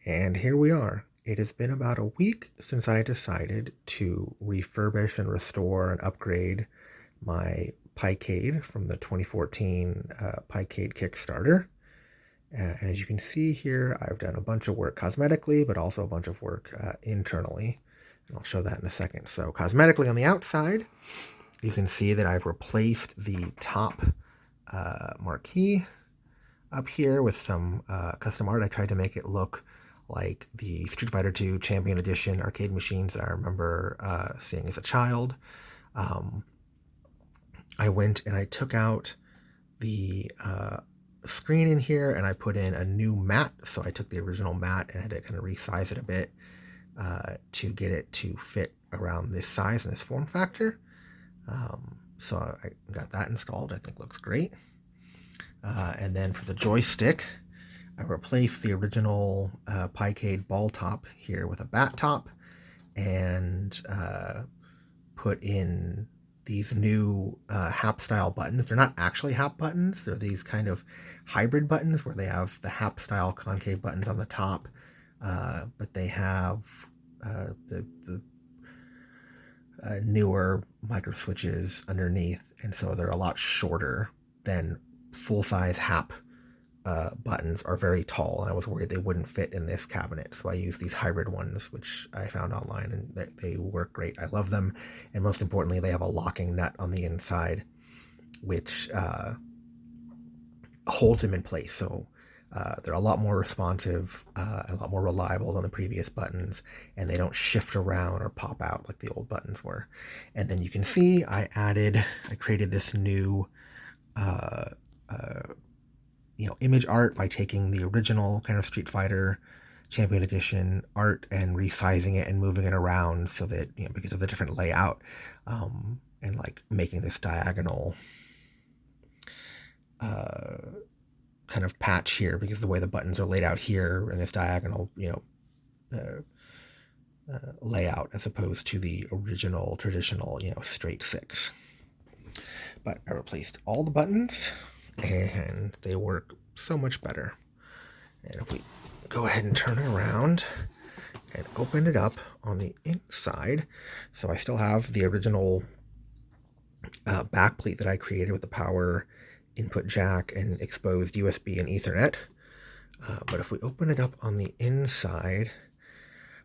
And here we are. It has been about a week since I decided to refurbish and restore and upgrade my Picade from the 2014 Picade Kickstarter. And as you can see here, I've done a bunch of work cosmetically, but also a bunch of work internally. And I'll show that in a second. So cosmetically on the outside, you can see that I've replaced the top marquee up here with some custom art. I tried to make it look like the Street Fighter II Champion Edition arcade machines that I remember seeing as a child. Um, I went and I took out the screen in here and I put in a new mat. So I took the original mat and had to kind of resize it a bit to get it to fit around this size and this form factor. So I got that installed. I think looks great. And then for the joystick, I replaced the original Picade ball top here with a bat top and put in these new HAP style buttons. They're not actually HAP buttons. They're these kind of hybrid buttons where they have the HAP style concave buttons on the top, but they have the newer micro switches underneath, and so they're a lot shorter than full-size HAP buttons are very tall, and I was worried they wouldn't fit in this cabinet. So I used these hybrid ones, which I found online, and they work great. I love them, and most importantly, they have a locking nut on the inside, which holds them in place. So they're a lot more responsive, a lot more reliable than the previous buttons, and they don't shift around or pop out like the old buttons were. And then you can see I created this new image art by taking the original kind of Street Fighter Champion Edition art and resizing it and moving it around so that, because of the different layout, and like making this diagonal kind of patch here because the way the buttons are laid out here in this diagonal, layout as opposed to the original traditional, straight six. But I replaced all the buttons and they work so much better. And if we go ahead and turn it around and open it up on the inside, so I still have the original back plate that I created with the power input jack and exposed USB and Ethernet. But if we open it up on the inside,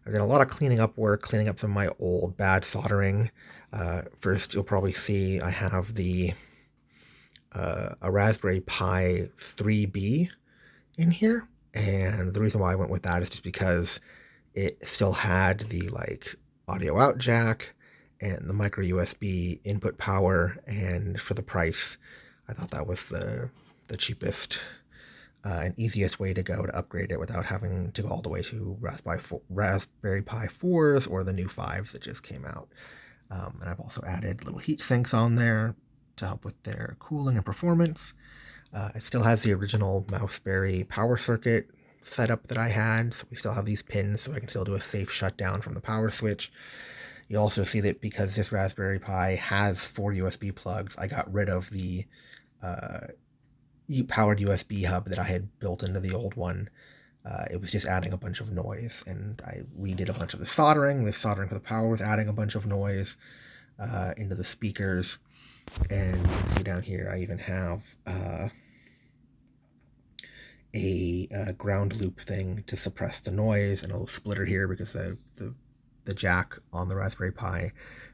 I've done a lot of cleaning up work, cleaning up some of my old bad soldering. First, you'll probably see I have a Raspberry Pi 3B in here, and the reason why I went with that is just because it still had the audio out jack and the micro USB input power, and for the price I thought that was the cheapest and easiest way to go to upgrade it without having to go all the way to Raspberry Pi 4s or the new 5s that just came out. And I've also added little heat sinks on there to help with their cooling and performance. It still has the original Mouseberry power circuit setup that I had, so we still have these pins so I can still do a safe shutdown from the power switch. You also see that because this Raspberry Pi has 4 USB plugs, I got rid of the powered USB hub that I had built into the old one. It was just adding a bunch of noise, and I redid a bunch of the soldering. The soldering for the power was adding a bunch of noise into the speakers. And you can see down here I even have a ground loop thing to suppress the noise, and a little splitter here because the jack on the Raspberry Pi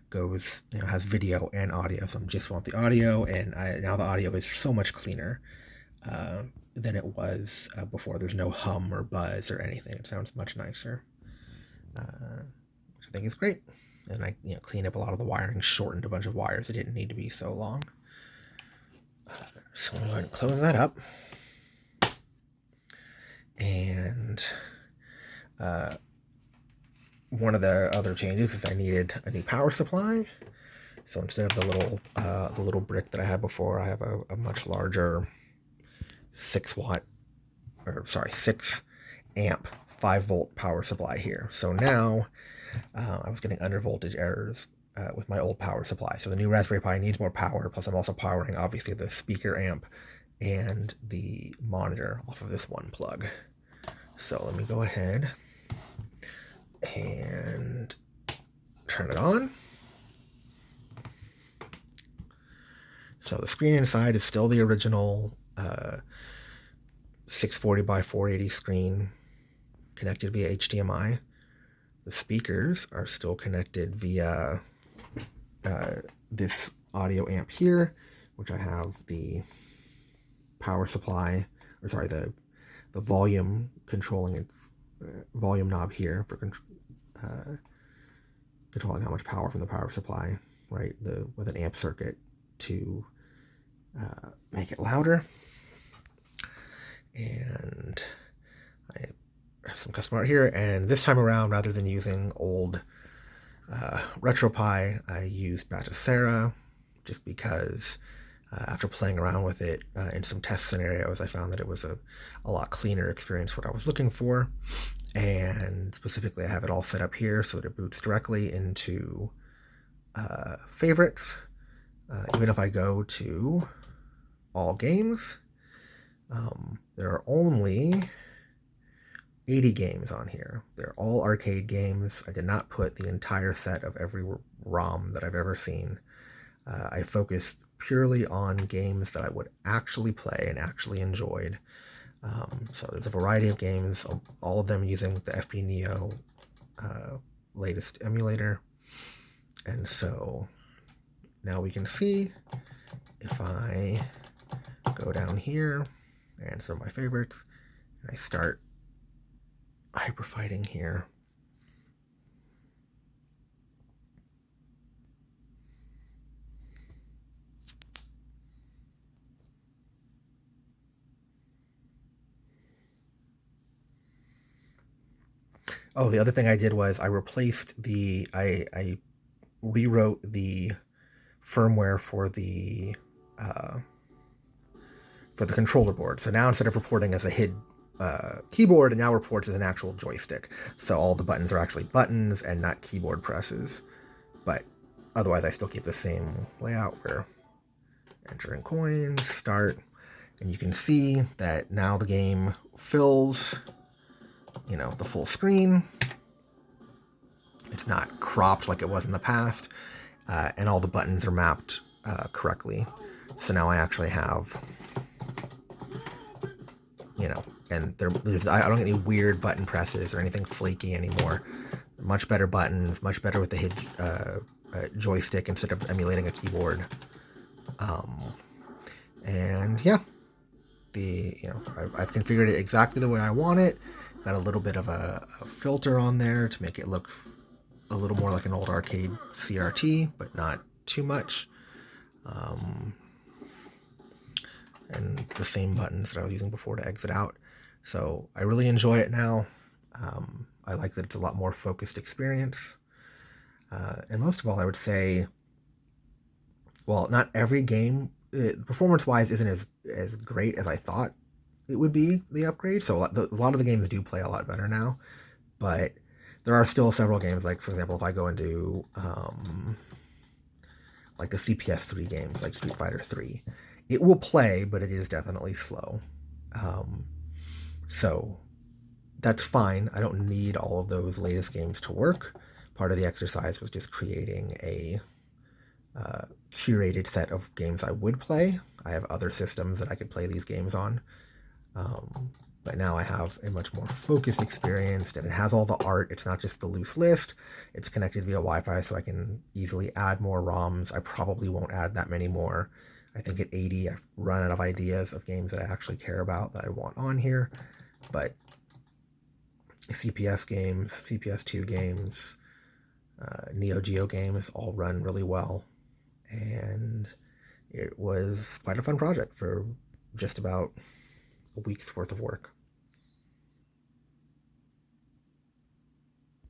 goes, has video and audio, so I just want the audio, and now the audio is so much cleaner than it was before. There's no hum or buzz or anything. It sounds much nicer, which I think is great. And I cleaned up a lot of the wiring, shortened a bunch of wires that didn't need to be so long. So I'm going to close that up. And one of the other changes is I needed a new power supply. So instead of the little brick that I had before, I have a much larger 6 amp 5-volt power supply here. So now I was getting under voltage errors with my old power supply. So the new Raspberry Pi needs more power, plus I'm also powering obviously the speaker amp and the monitor off of this one plug. So let me go ahead and turn it on. So the screen inside is still the original 640 by 480 screen connected via HDMI. The speakers are still connected via this audio amp here, which I have the power supply, or sorry, the volume controlling its volume knob here for controlling how much power from the power supply, right? With an amp circuit to make it louder. And I have some custom art here, and this time around, rather than using old RetroPie, I used Batocera just because after playing around with it in some test scenarios, I found that it was a lot cleaner experience, what I was looking for. And specifically, I have it all set up here so that it boots directly into favorites. Even if I go to all games, there are only 80 games on here. They're all arcade games. I did not put the entire set of every ROM that I've ever seen. I focused purely on games that I would actually play and actually enjoyed. So there's a variety of games, all of them using the FP Neo latest emulator. And so now we can see if I go down here and some of my favorites, and I start hyper fighting here. Oh, the other thing I did was I replaced I rewrote the firmware for the controller board. So now instead of reporting as a HID keyboard, it now reports as an actual joystick. So all the buttons are actually buttons and not keyboard presses. But otherwise, I still keep the same layout where entering coins, start, and you can see that now the game fills, the full screen. It's not cropped like it was in the past, and all the buttons are mapped correctly. So now I actually have, and I don't get any weird button presses or anything flaky anymore. Much better buttons, much better with the HID joystick instead of emulating a keyboard. And yeah, I've configured it exactly the way I want it. Got a little bit of a filter on there to make it look a little more like an old arcade CRT, but not too much. And the same buttons that I was using before to exit out. So I really enjoy it now. I like that it's a lot more focused experience. And most of all, I would say, well, not every game, performance-wise, isn't as great as I thought it would be, the upgrade. So a lot of the games do play a lot better now. But there are still several games, like, for example, if I go and do like the CPS 3 games, like Street Fighter 3, it will play, but it is definitely slow. So that's fine. I don't need all of those latest games to work. Part of the exercise was just creating a curated set of games I would play. I have other systems that I could play these games on. But now I have a much more focused experience, and it has all the art. It's not just the loose list. It's connected via Wi-Fi, so I can easily add more ROMs. I probably won't add that many more. I think at 80, I've run out of ideas of games that I actually care about that I want on here. But CPS games, CPS 2 games, Neo Geo games all run really well. And it was quite a fun project for just about a week's worth of work.